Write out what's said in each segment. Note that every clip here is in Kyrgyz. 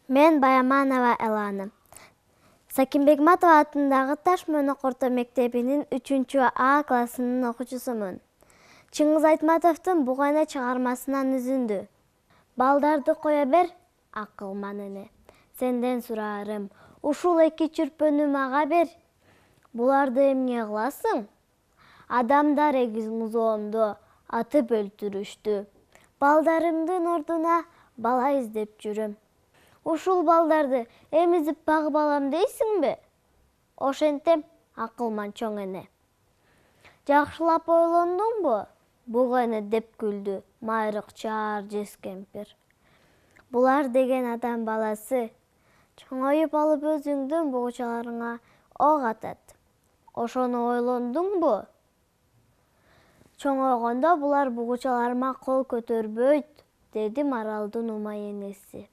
Мен Баяманова Элана. Сакин Бегматова атындагы Таш-Мөнөк орто мектебинин 3А классынын окуучусумун. Чыңгыз Айтматовдун Бугайна чыгармасынан үзүндү. Балдарды коя бер, акылман эне. Сенден сураарым, ушул эки чүрпөнү мага бер. Буларды эмне кыласың? Адамдар эгизмузоомдо атып өлтүрүштү. Балдарымдын ордуна бала издеп жүрөм. Ушул балдарды эмизип багып алам дейсиңби? Ошентем, акылман чоң эне. Жакшылап ойлондуңбу? Бугайна деп күлдү майрык чаар жез кемпир. Булар деген адам баласы. Чоңоюп алып өзүңдүн бугучаларыңа ок атат. Ошону ойлондуңбу? Чоңойгондо булар бугучаларыма кол көтөрбөйт, деди Маралдын умай энеси.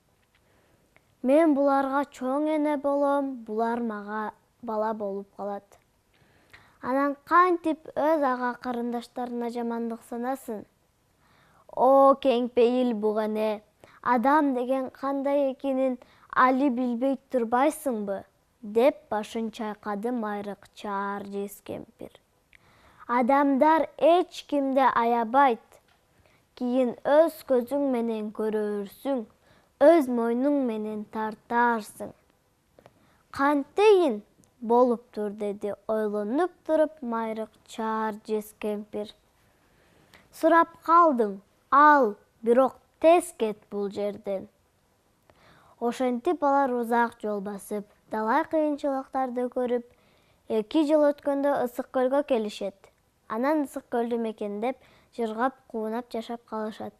Мен буларга чоң эне болом, булар мага бала болуп калат. Анан кантип өз ага карындаштарына жамандык санасын? О, кеңпейил бугане, адам деген кандай экенин али билбей турбайсыңбы? Деп башын чайкады майрык чаар жез кемпир. Адамдар эч кимди аябайт. Кийин өз көзүң менен көрөрсүң, өз мойнуң менен тартаарсың. Кантейин болуптур, деди ойлонуп туруп майрык чаар жез кемпир. Сурап калдың, ал, бирок тез кет бул жерден. Ошентип алар узак жол басып, далай кыйынчылыктарды көрүп, 2 жыл өткөндө Ысык көлгө келишет. Анан Ысык көлдү мекендеп, жыргап, куунап жашап калышат.